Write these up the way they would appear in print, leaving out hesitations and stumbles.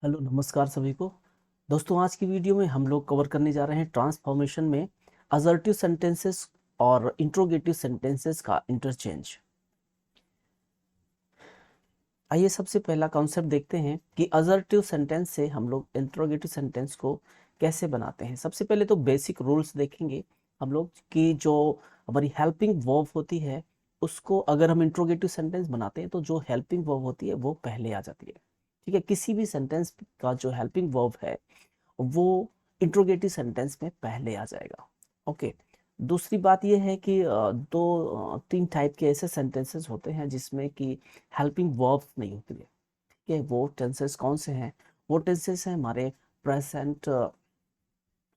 Hello नमस्कार सभी को। दोस्तों आज की वीडियो में हम लोग कवर करने जा रहे हैं ट्रांसफॉर्मेशन में असर्टिव सेंटेंसेस और इंट्रोगेटिव सेंटेंसेस का इंटरचेंज। आइए सबसे पहला कॉन्सेप्ट देखते हैं कि असर्टिव सेंटेंस से हम लोग इंट्रोगेटिव सेंटेंस को कैसे बनाते हैं। सबसे पहले तो बेसिक रूल्स देखेंगे हम लोग कि जो हमारी हेल्पिंग वर्ब होती है उसको अगर हम इंट्रोगेटिव सेंटेंस बनाते हैं तो जो हेल्पिंग वर्ब होती है वो पहले आ जाती है। ठीक है, किसी भी सेंटेंस का जो हेल्पिंग वर्ब है वो इंट्रोगेटिव सेंटेंस में पहले आ जाएगा। ओके, दूसरी बात यह है कि तीन टाइप के ऐसे सेंटेंसेस होते हैं जिसमें कि हेल्पिंग वर्ब नहीं होती है। ठीक है, वो टेंसेस कौन से हैं? वो टेंसेस हैं हमारे प्रेजेंट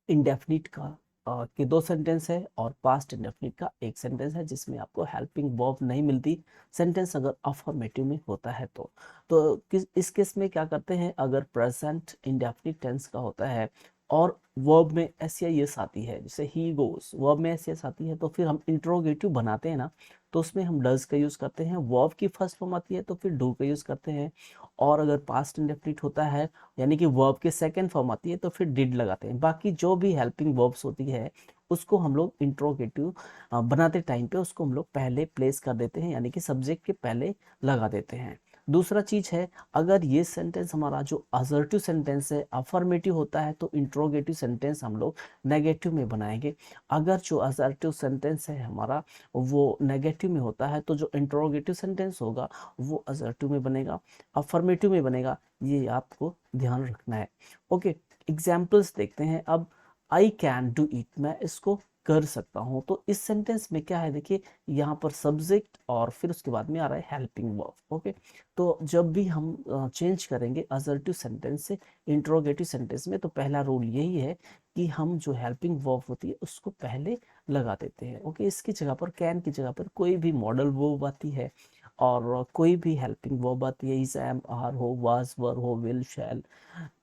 इंडेफिनिट का के दो सेंटेंस है और पास्ट इंडेफिनिट का एक सेंटेंस है जिसमें आपको हेल्पिंग वर्ब नहीं मिलती। सेंटेंस अगर अफर्मेटिव में होता है तो इस केस में क्या करते हैं, अगर प्रेजेंट इंडेफिनिट टेंस का होता है और वर्ब में एस या यस आती है, जैसे ही गोस, वर्ब में एस यस आती है तो फिर हम इंट्रोगेटिव बनाते हैं ना, तो उसमें हम डज का यूज करते हैं। वर्ब की फर्स्ट फॉर्म आती है तो फिर डू का यूज करते हैं। और अगर पास्ट इंडेफिनिट होता है यानी कि वर्ब के सेकंड फॉर्म आती है तो फिर डिड लगाते हैं। बाकी जो भी हेल्पिंग वर्ब्स होती है उसको हम लोग इंट्रोगेटिव बनाते टाइम पे उसको हम लोग पहले प्लेस कर देते हैं, यानी कि सब्जेक्ट के पहले लगा देते हैं। दूसरा चीज है, अगर ये सेंटेंस हमारा जो असर्टिव सेंटेंस है अफर्मेटिव होता है तो इंट्रोगेटिव सेंटेंस हम लोग नेगेटिव में बनाएंगे। अगर जो असर्टिव सेंटेंस है हमारा वो नेगेटिव में होता है तो जो इंट्रोगेटिव सेंटेंस होगा वो असर्टिव में बनेगा, अफर्मेटिव में बनेगा। ये आपको ध्यान रखना है। ओके, एग्जाम्पल्स देखते हैं अब। आई कैन डू इट, मैं इसको कर सकता हूं। तो इस सेंटेंस में क्या है, देखिए यहाँ पर सब्जेक्ट और फिर उसके बाद में आ रहा है हेल्पिंग वर्ब। ओके, तो जब भी हम चेंज करेंगे असर्टिव सेंटेंस से इंट्रोगेटिव सेंटेंस में तो पहला रूल यही है कि हम जो हेल्पिंग वर्ब होती है उसको पहले लगा देते हैं। ओके, इसकी जगह पर कैन की जगह पर कोई भी मॉडल वर्ब आती है और कोई भी हेल्पिंग वर्ब आती है, इज, एम, आर हो, वाज, वर हो, will, shall,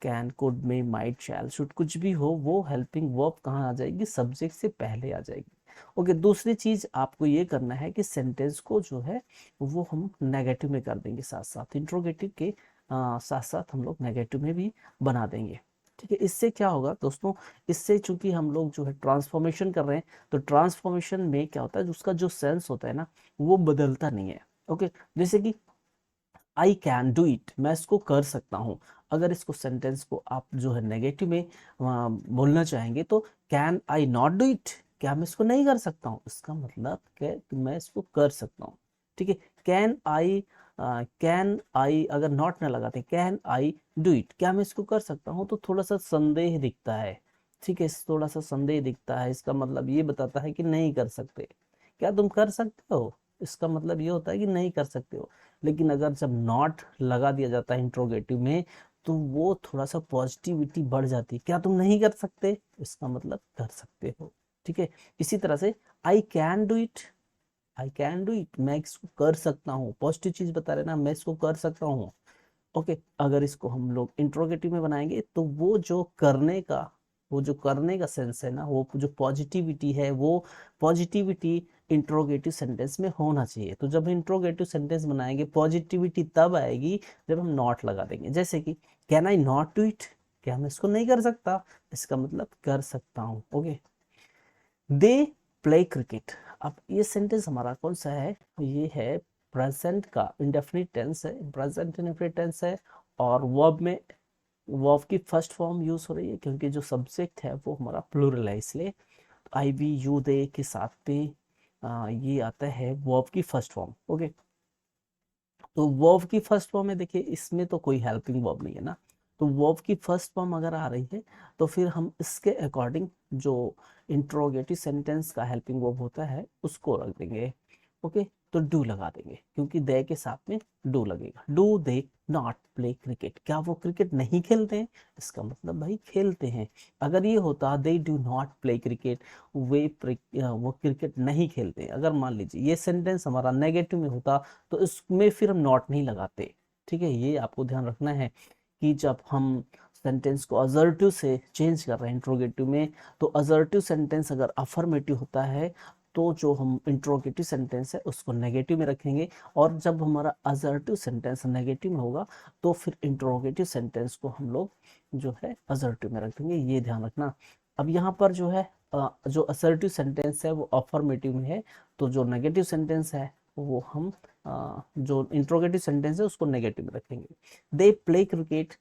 can, could, may, might, shall, should, कुछ भी हो, वो हेल्पिंग वर्ब कहाँ आ जाएगी? सब्जेक्ट से पहले आ जाएगी। ओके, दूसरी चीज आपको ये करना है कि सेंटेंस को जो है वो हम नेगेटिव में कर देंगे, साथ साथ इंट्रोगेटिव के साथ साथ हम लोग नेगेटिव में भी बना देंगे। ठीक है, इससे क्या होगा दोस्तों, इससे चूंकि हम लोग जो है ट्रांसफॉर्मेशन कर रहे हैं तो ट्रांसफॉर्मेशन में क्या होता है, उसका जो सेंस होता है ना वो बदलता नहीं है। ओके, जैसे कि आई कैन डू इट, मैं इसको कर सकता हूँ। अगर इसको सेंटेंस को आप जो है नेगेटिव में बोलना चाहेंगे तो can I not do it, क्या मैं इसको नहीं कर सकता हूँ? इसका मतलब कि मैं इसको कर सकता हूँ। ठीक है, कैन आई अगर नॉट ना लगाते कैन आई डू इट, क्या मैं इसको कर सकता हूँ, तो थोड़ा सा संदेह दिखता है। ठीक है, थोड़ा सा संदेह दिखता है, इसका मतलब ये बताता है कि नहीं कर सकते। क्या तुम कर सकते हो? इसका मतलब ये होता है कि नहीं कर सकते हो। लेकिन अगर जब नॉट लगा दिया जाता है इंट्रोगेटिव में तो वो थोड़ा सा पॉजिटिविटी बढ़ जाती है। क्या तुम नहीं कर सकते? इसका मतलब कर सकते हो। ठीक है, इसी तरह से I can do it, I can do it, मैं इसको कर सकता हूँ, पॉजिटिव चीज बता रहे ना, मैं इसको कर सकता हूँ। ओके, अगर इसको हम लोग इंट्रोगेटिव में बनाएंगे तो वो जो करने का सेंस है ना, वो जो पॉजिटिविटी है वो पॉजिटिविटी इंट्रोगेटिव सेंटेंस में होना चाहिए। तो जब इंट्रोगेटिव सेंटेंस बनाएंगे पॉजिटिविटी तब आएगी जब हम नॉट लगा देंगे। जैसे कि can I not do it, क्या मैं इसको नहीं कर सकता? इसका मतलब कर सकता हूँ। ओके, दे प्ले क्रिकेट, अब ये सेंटेंस हमारा कौन सा है? ये है प्रेजेंट का इंडेफिनिट टेंस है, प्रेजेंट इंडेफिनिट टेंस है। और वर्ब में वर्ब की फर्स्ट फॉर्म यूज हो रही है क्योंकि जो सब्जेक्ट है वो हमारा प्लूरल है, इसलिए आई, वी, यू, दे के साथ पे ये आता है वर्ब की फर्स्ट फॉर्म। ओके, तो वर्ब की फर्स्ट फॉर्म में देखिए इसमें तो कोई हेल्पिंग वर्ब नहीं है ना, तो वर्ब की फर्स्ट फॉर्म अगर आ रही है तो फिर हम इसके अकॉर्डिंग जो इंट्रोगेटिव सेंटेंस का हेल्पिंग वर्ब होता है उसको रख देंगे। ओके, तो डू लगा देंगे क्योंकि दे के साथ में डू लगेगा। Do they not play cricket, क्या वो क्रिकेट नहीं खेलते हैं? इसका मतलब भाई खेलते हैं। अगर ये होता they do not play cricket, वो क्रिकेट नहीं खेलते, अगर मान लीजिए ये सेंटेंस हमारा नेगेटिव में होता तो इसमें फिर हम नॉट नहीं लगाते। ठीक है, ये आपको ध्यान रखना है कि जब हम सेंटेंस को असर्टिव से चेंज कर रहे हैं इंट्रोगेटिव में तो असर्टिव सेंटेंस अगर अफर्मेटिव होता है तो जो हम इंट्रोगेटिव सेंटेंस है उसको नेगेटिव में रखेंगे, और जब हमारा असर्टिव सेंटेंस नेगेटिव में होगा तो फिर इंट्रोगेटिव सेंटेंस को हम लोग जो है असर्टिव में रख देंगे, ये ध्यान रखना। अब यहाँ पर जो है जो असर्टिव सेंटेंस है वो अफर्मेटिव में है, तो जो नेगेटिव सेंटेंस है वो हम जो इंट्रोगेटिव सेंटेंस है उसको नेगेटिव में रखेंगे। They play cricket,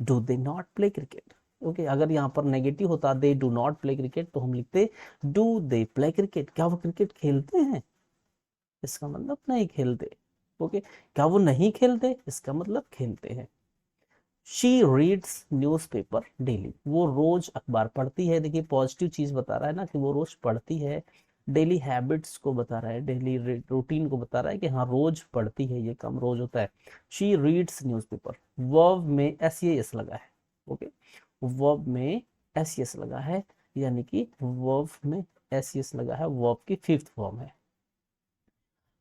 do they not play cricket. Okay, अगर यहाँ पर नेगेटिव होता they do not play cricket तो हम लिखते डू दे प्ले क्रिकेट, क्या वो क्रिकेट खेलते हैं, इसका मतलब नहीं खेलते। ओके, क्या वो नहीं खेलते, इसका मतलब खेलते हैं। She reads news paper daily, वो रोज अखबार पढ़ती है। देखिए पॉजिटिव चीज बता रहा है ना कि वो रोज पढ़ती है, डेली हैबिट्स को बता रहा है, डेली रूटीन को बता रहा है कि हाँ रोज पढ़ती है, ये काम रोज होता है। शी रीड्स न्यूज़पेपर, वर्ब में एस लगा है। ओके, वर्ब में एस लगा है, यानी कि वर्ब में एस लगा है, वर्ब की फिफ्थ फॉर्म है।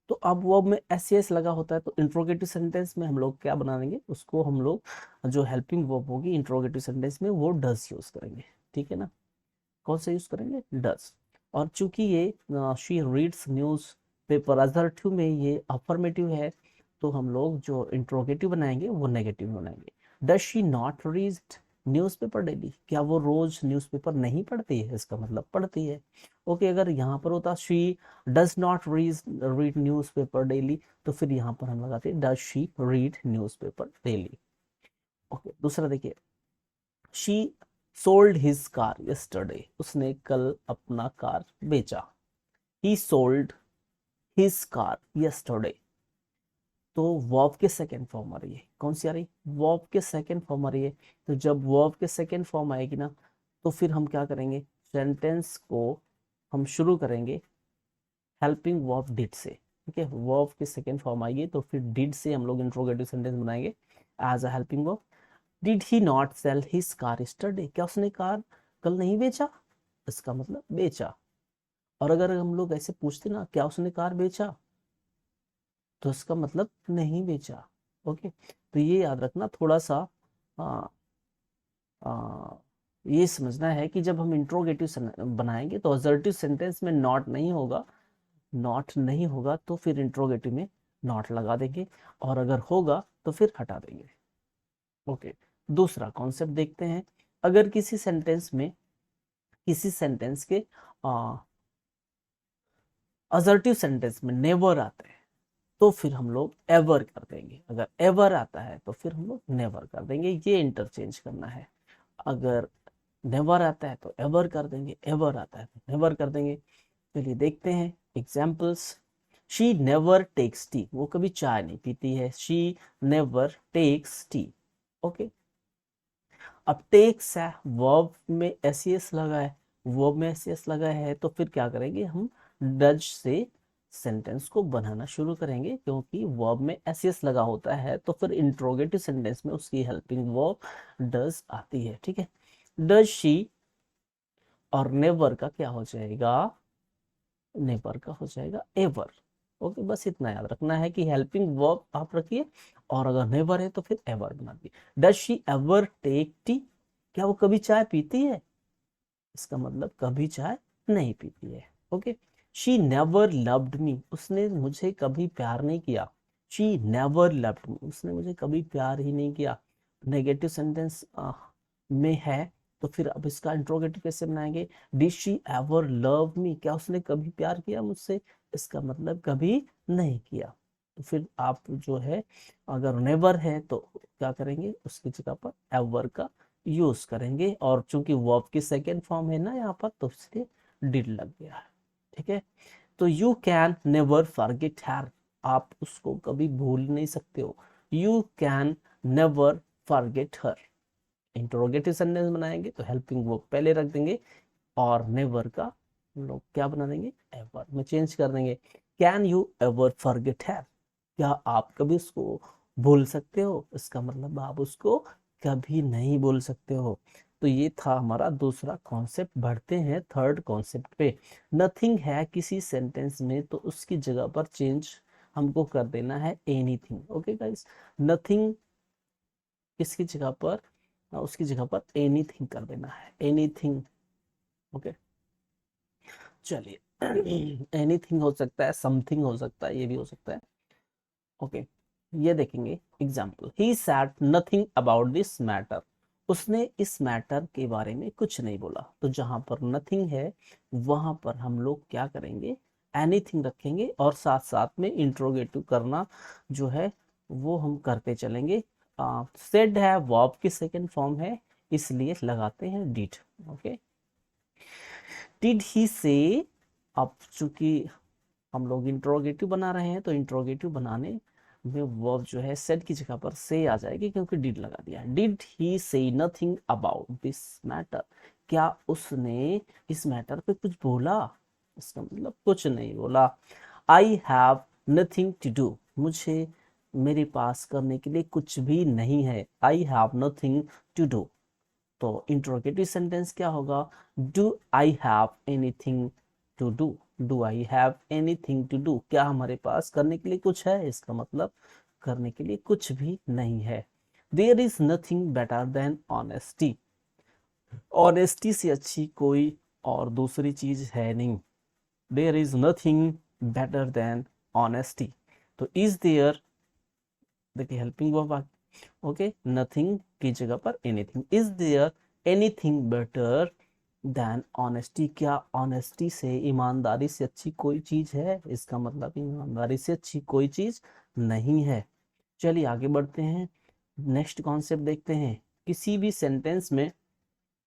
तो अब वर्ब में एस लगा होता है तो इंट्रोगेटिव सेंटेंस में हम लोग क्या बना देंगे, उसको हम लोग जो हेल्पिंग वर्ब होगी इंट्रोगेटिव सेंटेंस में वो डज यूज करेंगे। ठीक है ना, कौन सा यूज करेंगे, डज। और चूंकि ये she reads news paper assertive में ये अफर्मेटिव है, तो हम लोग जो इंट्रोगेटिव बनाएंगे वो नेगेटिव बनाएंगे। Does she not read newspaper daily, क्या वो रोज न्यूज़पेपर नहीं पढ़ती है, इसका मतलब पढ़ती है। ओके, अगर यहाँ पर होता she does not read newspaper daily, तो फिर यहाँ पर हम लगाते does she read newspaper daily. Okay, दूसरा देखिए, she sold his car yesterday, उसने कल अपना कार बेचा। ही सोल्ड हिज कार यस्टरडे, तो वर्ब के सेकेंड फॉर्म आ रही है, कौन सी आ रही, वर्ब के सेकेंड फॉर्म आ रही है। तो जब वर्ब के सेकेंड फॉर्म आएगी ना, तो फिर हम क्या करेंगे, सेंटेंस को हम शुरू करेंगे हेल्पिंग वर्ब डिड से। ठीक है, वर्ब की सेकेंड फॉर्म आएगी तो फिर डिड से हम लोग इंट्रोगेटिव सेंटेंस बनाएंगे as a helping verb. Did he not sell his car yesterday, क्या उसने कार कल नहीं बेचा, इसका मतलब बेचा। और अगर हम लोग ऐसे पूछते ना क्या उसने कार बेचा, तो इसका मतलब नहीं बेचा। ओके, तो ये याद रखना थोड़ा सा। आ, आ, ये समझना है कि जब हम इंट्रोगेटिव बनाएंगे तो असर्टिव सेंटेंस में नॉट नहीं होगा, नॉट नहीं होगा तो फिर इंट्रोगेटिव में नॉट लगा देंगे, और अगर होगा तो फिर हटा देंगे। ओके, दूसरा कॉन्सेप्ट देखते हैं। अगर किसी सेंटेंस में किसी सेंटेंस के असर्टिव सेंटेंस में नेवर आते हैं तो फिर हम लोग एवर कर देंगे, अगर एवर आता है तो फिर हम लोग नेवर कर देंगे, ये इंटरचेंज करना है। अगर नेवर आता है तो एवर कर देंगे, एवर आता है तो नेवर कर देंगे। चलिए देखते हैं examples. She never takes tea, वो कभी चाय नहीं पीती है, she never takes tea. Okay, अब टेक्स है, वर्ब में एस लगा है, वर्ब में एस लगा है तो फिर क्या करेंगे हम, डज से सेंटेंस को बनाना शुरू करेंगे, क्योंकि वर्ब में एस लगा होता है तो फिर इंट्रोगेटिव सेंटेंस में उसकी हेल्पिंग वर्ब डज आती है। ठीक है, डज शी, और नेवर का क्या हो जाएगा, नेवर का हो जाएगा एवर। ओके, बस इतना याद रखना है कि हेल्पिंग वर्ब आप रखिए, और अगर नेवर है तो फिर एवर बना दिए। Does she ever take tea, क्या वो कभी चाय पीती है, इसका मतलब कभी चाय नहीं पीती है। Okay, she never loved me, उसने मुझे कभी प्यार नहीं किया, शी नेवर लव्ड मी, उसने मुझे कभी प्यार ही नहीं किया। नेगेटिव सेंटेंस में है तो फिर अब इसका इंट्रोगेटिव कैसे बनाएंगे, did she ever love me, क्या उसने कभी प्यार किया मुझसे, इसका मतलब कभी नहीं किया। तो फिर आप जो है अगर नेवर है तो क्या करेंगे, उसकी जगह पर एवर का यूज करेंगे, और चूंकि वर्ब की सेकेंड फॉर्म है ना यहाँ पर तो इसलिए डिड लग गया है। ठीक है, तो यू कैन नेवर फॉरगेट हर, आप उसको कभी भूल नहीं सकते हो, you can never forget her. Interrogative sentence बनाएंगे तो हेल्पिंग वर्ब पहले रख देंगे, और नेवर का हम लोग क्या बना देंगे, एवर में चेंज कर देंगे। कैन यू एवर फॉरगेट हर, क्या आप कभी उसको भूल सकते हो, इसका मतलब आप उसको कभी नहीं भूल सकते हो। तो ये था हमारा दूसरा कॉन्सेप्ट। बढ़ते हैं थर्ड कॉन्सेप्ट पे। नथिंग है किसी सेंटेंस में तो उसकी जगह पर चेंज हमको कर देना है एनीथिंग। ओके गाइस, नथिंग किसकी जगह पर, उसकी जगह पर एनीथिंग कर देना है, एनीथिंग। ओके, चलिए एनीथिंग हो सकता है, समथिंग हो सकता है, ये भी हो सकता है। ओके, ये देखेंगे example. He sad nothing about this matter, उसने इस मैटर के बारे में कुछ नहीं बोला। तो जहां पर नथिंग है वहां पर हम लोग क्या करेंगे, एनीथिंग रखेंगे और साथ साथ में इंट्रोगेटिव करना जो है वो हम करते चलेंगे। सेड है वर्ब की सेकंड फॉर्म है, इसलिए लगाते हैं डिड। ओके, डिड ही से। अब चूंकि हम लोग इंट्रोगेटिव बना रहे हैं तो इंट्रोगेटिव बनाने में वर्ब जो है सेड की जगह पर से आ जाएगी, क्योंकि डिड लगा दिया है। डिड ही से नथिंग अबाउट दिस मैटर, क्या उसने इस मैटर पे कुछ बोला? इसका मतलब कुछ नहीं बोला। I have nothing to do, मुझे मेरे पास करने के लिए कुछ भी नहीं है। I have nothing to do. तो इंट्रोगेटिव सेंटेंस क्या होगा, do I have anything to do. Do I have anything to do, क्या हमारे पास करने के लिए कुछ है? इसका मतलब करने के लिए कुछ भी नहीं है। There is nothing better than honesty, honesty से अच्छी कोई और दूसरी चीज है नहीं। There is nothing better than honesty. तो इज देयर, देखिए हेल्पिंग वर्ब। ओके, नथिंग की जगह पर anything. Is there anything better than honesty, क्या ऑनेस्टी से, ईमानदारी से अच्छी कोई चीज है? इसका मतलब ईमानदारी से अच्छी कोई चीज नहीं है। चलिए आगे बढ़ते हैं, नेक्स्ट कॉन्सेप्ट देखते हैं। किसी भी सेंटेंस में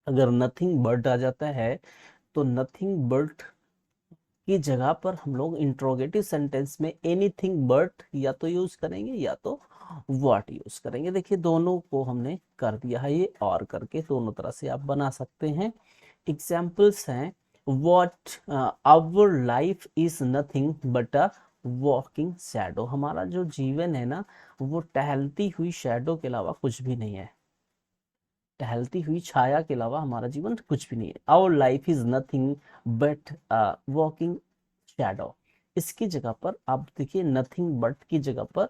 अगर नथिंग बट आ जाता है तो नथिंग बट की जगह पर हम लोग इंट्रोगेटिव सेंटेंस में एनीथिंग बट या तो यूज करेंगे या तो व्हाट यूज करेंगे। देखिए दोनों को हमने कर दिया है, ये और करके दोनों तरह से आप बना सकते हैं। एग्जाम्पल्स हैं, what our life is nothing but a walking shadow, हमारा जो जीवन है ना वो टहलती हुई शैडो के अलावा कुछ भी नहीं है। टहलती हुई छाया के अलावा हमारा जीवन कुछ भी नहीं है। Our life is nothing but walking shadow. इसकी जगह पर आप देखिए नथिंग बट की जगह पर,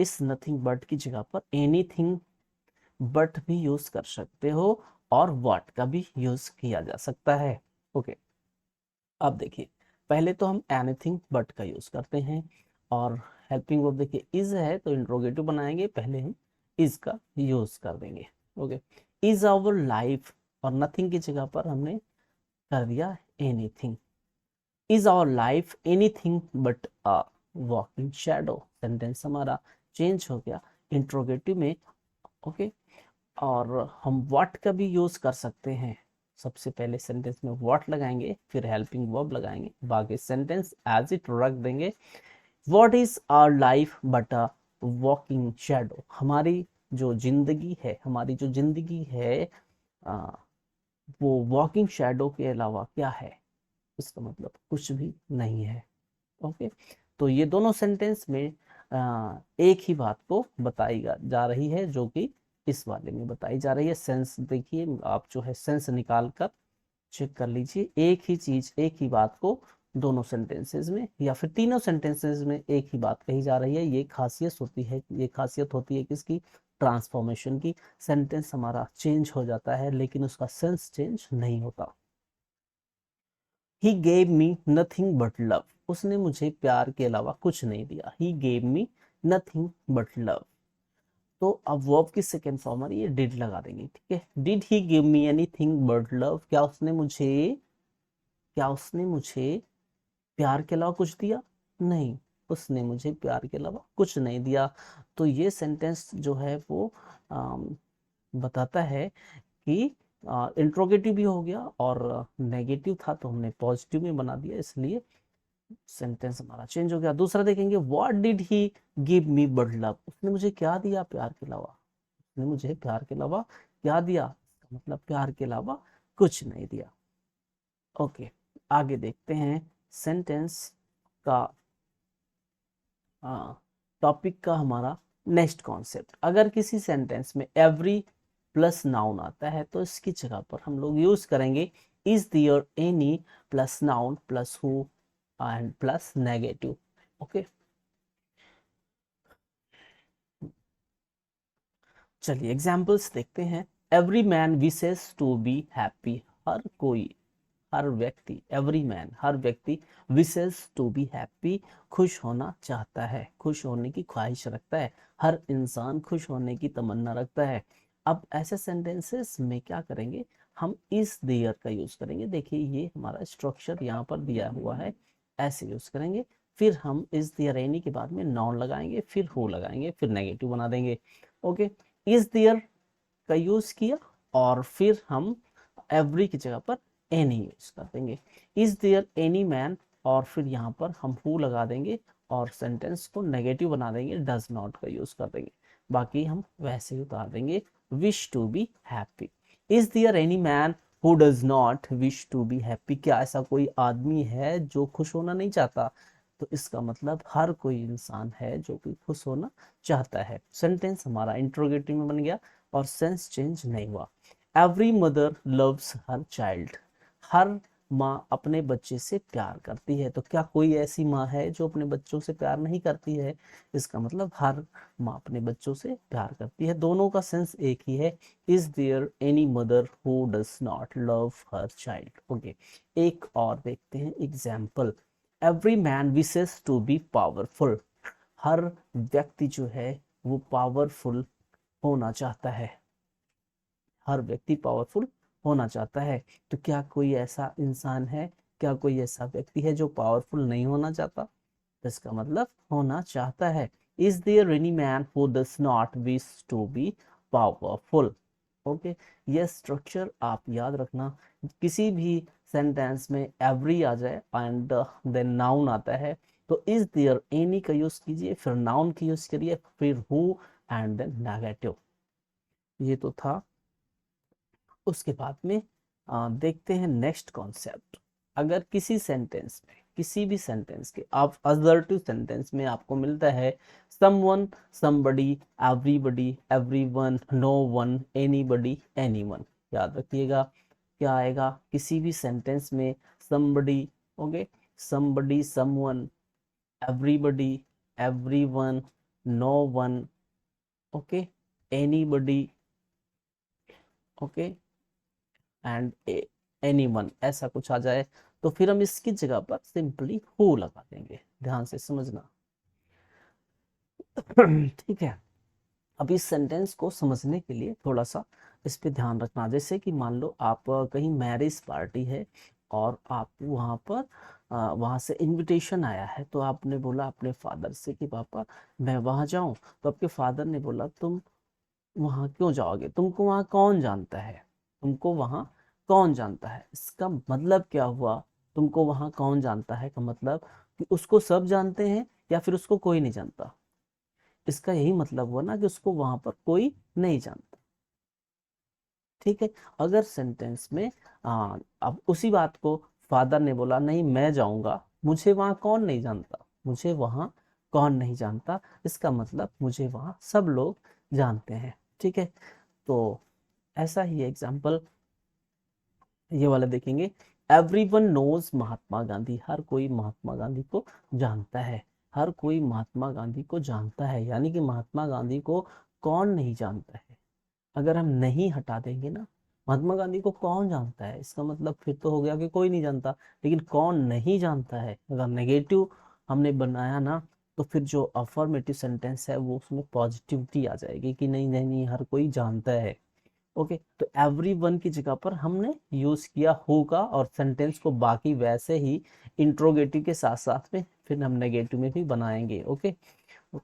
इस नथिंग बट की जगह पर एनीथिंग बट भी यूज कर सकते हो और व्हाट का भी यूज किया जा सकता है। ओके, अब देखिए पहले तो हम एनीथिंग बट का यूज करते हैं और हेल्पिंग वर्ब देखिए इज है तो इंट्रोगेटिव बनाएंगे, पहले हम इज का यूज कर देंगे। ओके, इज आवर लाइफ, और नथिंग की जगह पर हमने कर दिया anything. Is our life anything but a walking shadow, sentence हमारा चेंज हो गया इंट्रोगेटिव में। ओके, और हम व्हाट का भी यूज कर सकते हैं। सबसे पहले सेंटेंस में व्हाट लगाएंगे, फिर हेल्पिंग वर्ब लगाएंगे, बाकी सेंटेंस एज इट रख देंगे। What is our life but a walking shadow, हमारी जो जिंदगी है, हमारी जो जिंदगी है आ, वो वॉकिंग शैडो के अलावा क्या है? इसका मतलब कुछ भी नहीं है। ओके, तो ये दोनों सेंटेंस में एक ही बात को बताई जा रही है, जो कि इस वाले में बताई जा रही है। सेंस देखिए आप जो है सेंस निकाल कर चेक कर लीजिए, एक ही चीज, एक ही बात को दोनों सेंटेंसेस में या फिर तीनों सेंटेंसेस में एक ही बात कही जा रही है। ये खासियत होती है, ये खासियत होती है किसकी? ट्रांसफॉर्मेशन की। सेंटेंस हमारा चेंज हो जाता है लेकिन उसका सेंस चेंज नहीं होता। He gave me nothing but love, उसने मुझे प्यार के अलावा कुछ नहीं दिया। He gave me nothing but love. तो अब वर्ब की सेकेंड फॉर्म है, ये डिड लगा देंगे। ठीक है, did he give me anything but love, क्या उसने मुझे प्यार के अलावा कुछ दिया? नहीं, उसने मुझे प्यार के अलावा कुछ नहीं दिया। तो ये सेंटेंस जो है वो बताता है कि इंट्रोगेटिव भी हो गया और नेगेटिव था तो हमने पॉजिटिव में बना दिया, इसलिए सेंटेंस हमारा चेंज हो गया। दूसरा देखेंगे, what did he give me but love, उसने मुझे क्या दिया प्यार के अलावा? उसने मुझे प्यार के अलावा क्या दिया? मतलब प्यार के अलावा कुछ नहीं दिया। ओके, आगे देखते हैं सेंटेंस का टॉपिक का हमारा नेक्स्ट कॉन्सेप्ट। अगर किसी सेंटेंस में एवरी प्लस नाउन आता है तो इसकी जगह पर हम लोग यूज करेंगे is there any plus noun plus who and plus negative. Okay, चलिए एग्जाम्पल्स देखते हैं। Every man wishes to be happy, हर कोई हर व्यक्ति, एवरी मैन, हर व्यक्ति विशेस टू बी हैप्पी, खुश होना चाहता है, खुश होने की ख्वाहिश रखता है, हर इंसान खुश होने की तमन्ना रखता है। अब ऐसे सेंटेंसेस में क्या करेंगे, हम इस देयर का यूज करेंगे। देखिए ये हमारा स्ट्रक्चर यहाँ पर दिया हुआ है, ऐसे यूज करेंगे। फिर हम इस देयर एनी के बाद में नाउन लगाएंगे, फिर हु लगाएंगे, फिर नेगेटिव बना देंगे। ओके, इस देयर का यूज किया और फिर हम एवरी की जगह पर एनी यूज कर देंगे। इज देयर एनी मैन, और फिर यहाँ पर हम हु लगा देंगे और सेंटेंस को नेगेटिव बना देंगे, डज नॉट का यूज कर देंगे। बाकी हम वैसे ही उतार देंगे, wish to be happy. Is there any man who does not wish to be happy, क्या ऐसा कोई आदमी है जो खुश होना नहीं चाहता? तो इसका मतलब हर कोई इंसान है जो कि खुश होना चाहता है। सेंटेंस हमारा इंट्रोगेटिव में बन गया और सेंस चेंज नहीं हुआ। Every mother loves her child, हर माँ अपने बच्चे से प्यार करती है। तो क्या कोई ऐसी माँ है जो अपने बच्चों से प्यार नहीं करती है? इसका मतलब हर माँ अपने बच्चों से प्यार करती है। दोनों का सेंस एक ही है। Is there any mother who does not love her child? Okay, एक और देखते हैं example. Every man wishes to be powerful, हर व्यक्ति जो है वो पावरफुल होना चाहता है, हर व्यक्ति पावरफुल होना चाहता है। तो क्या कोई ऐसा इंसान है, क्या कोई ऐसा व्यक्ति है जो पावरफुल नहीं होना चाहता? तो इसका मतलब होना चाहता है। Is there any man who does not wish to be powerful? Okay, ये स्ट्रक्चर आप याद रखना। किसी भी सेंटेंस में एवरी आ जाए एंड देन नाउन आता है, तो इज देयर एनी का यूज कीजिए, फिर नाउन का यूज करिए, फिर हु एंड देन नेगेटिव। ये तो था। उसके बाद में देखते हैं नेक्स्ट कॉन्सेप्ट। अगर किसी सेंटेंस में, किसी भी सेंटेंस के आप असर्टिव सेंटेंस में आपको मिलता है someone, somebody, everybody, everyone, no one, anybody, anyone, याद रखिएगा क्या आएगा किसी भी सेंटेंस में। Somebody, okay, somebody, someone, everybody, everyone, no one, okay, anybody, okay, and anyone, ऐसा कुछ आ जाए तो फिर हम इसकी जगह पर सिंपली हु लगा देंगे। ध्यान से समझना। ठीक है, अब इस सेंटेंस को समझने के लिए थोड़ा सा इस पे ध्यान रखना। जैसे कि मान लो आप कहीं मैरिज पार्टी है और आप वहाँ पर वहाँ से इनविटेशन आया है, तो आपने बोला अपने फादर से कि पापा मैं वहाँ जाऊँ। तो आपके फादर ने बोला तुम वहां क्यों जाओगे, तुमको वहां कौन जानता है, तुमको वहां कौन जानता है? इसका मतलब क्या हुआ, तुमको वहां कौन जानता है का मतलब कि उसको सब जानते हैं या फिर उसको कोई नहीं जानता। इसका यही मतलब हुआ ना कि उसको वहां पर कोई नहीं जानता। ठीक है, अगर सेंटेंस में अब उसी बात को फादर ने बोला नहीं मैं जाऊंगा, मुझे वहां कौन नहीं जानता, मुझे वहां कौन नहीं जानता, इसका मतलब मुझे वहां सब लोग जानते हैं। ठीक है, तो ऐसा ही एग्जाम्पल ये वाला देखेंगे। एवरीवन नोज महात्मा गांधी, हर कोई महात्मा गांधी को जानता है, हर कोई महात्मा गांधी को जानता है। यानी कि महात्मा गांधी को कौन नहीं जानता है? अगर हम नहीं हटा देंगे ना, महात्मा गांधी को कौन जानता है, इसका मतलब फिर तो हो गया कि कोई नहीं जानता। लेकिन कौन नहीं जानता है अगर नेगेटिव हमने बनाया ना, तो फिर जो अफर्मेटिव सेंटेंस है वो उसमें पॉजिटिविटी आ जाएगी कि नहीं नहीं नहीं हर कोई जानता है। ओके, तो एवरीवन की जगह पर हमने यूज किया होगा और सेंटेंस को बाकी वैसे ही इंट्रोगेटिव के साथ साथ में फिर हम नेगेटिव में भी बनाएंगे। ओके,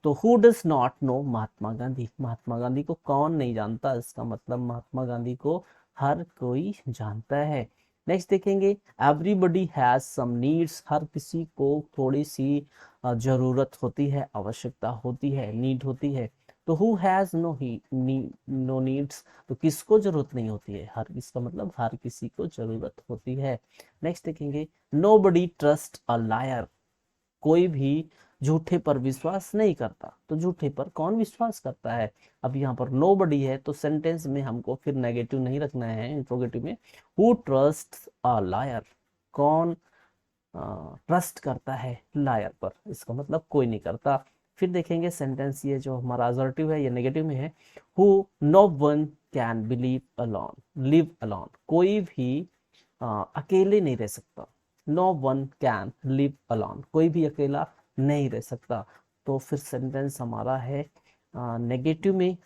तो who does not know Mahatma Gandhi, Mahatma Gandhi को कौन नहीं जानता, इसका मतलब महात्मा गांधी को हर कोई जानता है। नेक्स्ट देखेंगे, एवरीबडी हैज सम नीड्स, हर किसी को थोड़ी सी जरूरत होती है, आवश्यकता होती है, नीड होती है। तो हु हैज नो नीड्स, तो किसको जरूरत नहीं होती है, हर किसका मतलब हर किसी को जरूरत होती है। नेक्स्ट देखेंगे, नोबडी ट्रस्ट अ लायर, कोई भी झूठे पर विश्वास नहीं करता। तो झूठे पर कौन विश्वास करता है? अब यहाँ पर नोबडी है तो सेंटेंस में हमको फिर नेगेटिव नहीं रखना है, इंट्रोगेटिव में। हु ट्रस्ट अ लायर, कौन ट्रस्ट करता है लायर पर, इसका मतलब कोई नहीं करता। फिर देखेंगे सेंटेंस ये जो हमारा असर्टिव है ये नेगेटिव में है। Who no one can believe alone, live alone, कोई भी अकेले नहीं रह सकता। No one can live alone, कोई भी अकेला नहीं रह सकता। तो फिर सेंटेंस हमारा है नेगेटिव में,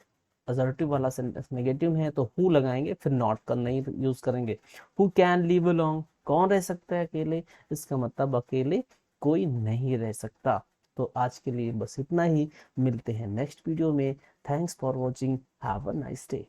असर्टिव वाला सेंटेंस नेगेटिव में है तो हु लगाएंगे, फिर नॉट का नहीं यूज करेंगे। हु कैन लिव अलोंग, कौन रह सकता है अकेले, इसका मतलब अकेले कोई नहीं रह सकता। तो आज के लिए बस इतना ही, मिलते हैं नेक्स्ट वीडियो में। Thanks for watching, have a nice day.